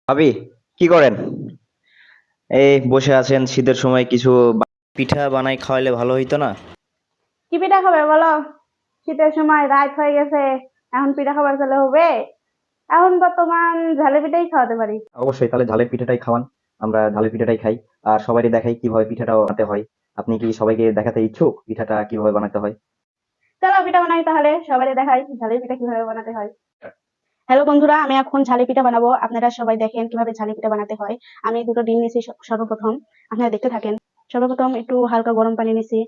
ভাবি, কি করেন? এই বসে আছেন, শীতের সময় কিছু পিঠা বানাই খাওয়াইলে ভালো হইতো না? কি পিঠা খাবে বলো? শীতের সময় রাত হয়ে গেছে, এখন পিঠা খাবার চলে হবে? এখন বর্তমান ঝালে পিঠাই খাওয়াতে পারি। অবশ্যই, তাহলে ঝালের পিঠাটাই খাওয়ান। আমরা ঝালের পিঠাটাই খাই। আর সবাইকে দেখাই কিভাবে পিঠাটা বানাতে হয়। আপনি কি সবাইকে দেখাতে ইচ্ছুক পিঠাটা কিভাবে বানাতে হয়? চলো পিঠা বানাই তাহলে, সবাই দেখাই ঝালের পিঠা কিভাবে বানাতে হয়। হ্যালো বন্ধুরা, আমি এখন ঝালে পিঠা বানাবো। আপনারা সবাই দেখেন কিভাবে ঝালে পিঠা বানাতে হয়। আমি দুটো ডিম নিয়েছি সর্বপ্রথম। আপনারা দেখতে থাকেন। সর্বপ্রথম একটু হালকা গরম পানি নিয়েছি,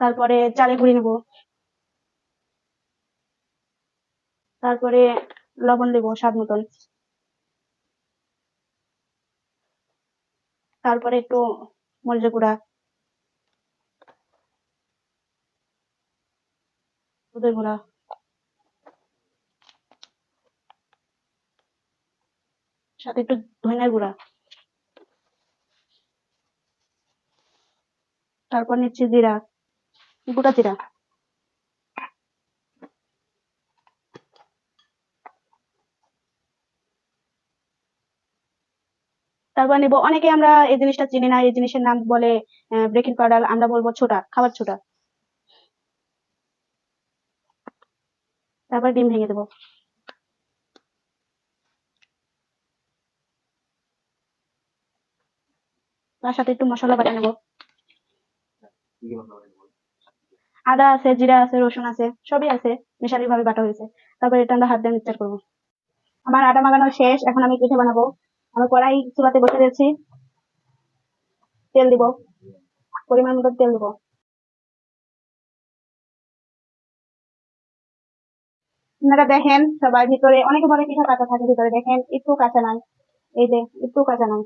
তারপরে চালে গুঁড়ি নেবো, তারপরে লবণ দেবো স্বাদ মতন, তারপরে একটু মরিচের গুঁড়া, দুধের গুঁড়া, সাথে একটু ধনিয়ার গুঁড়া, তারপর নিচ্ছি জিরা, গোটা জিরা, তারপর নিবো, অনেকে আমরা এই জিনিসটা চিনি না, এই জিনিসের নাম বলে বেকিং পাউডার, আমরা বলবো ছোটা, খাবার ছোটা। তারপর ডিম ভেঙে দেবো, তার সাথে একটু মশলা বাটা নেবো। আদা আছে, জিরা আছে, রসুন আছে, সবই আছে, মিশালি ভাবে বাটা হয়েছে। তারপর এটা আমরা হাত দিয়ে মিক্সচার করবো। আমার আটা মাখানো শেষ, এখন আমি পিঠে বানাবো। আমি কড়াই চুলাতে বসে দিয়েছি, তেল দিব, পরিমাণ মতো তেল দিব। আপনারা দেখেন সবার ভিতরে অনেকে বলে পিঠা কাঁচা থাকে, ভিতরে দেখেন একটু কাঁচা নাই, এই যে একটু কাঁচা নাই।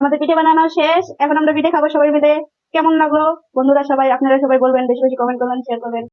আমাদের পিঠে বানানো শেষ, এখন আমরা পিঠে খাবো সবাই মিলে। কেমন লাগলো বন্ধুরা? সবাই আপনারা সবাই বলবেন, বেশি বেশি কমেন্ট করবেন, শেয়ার করবেন।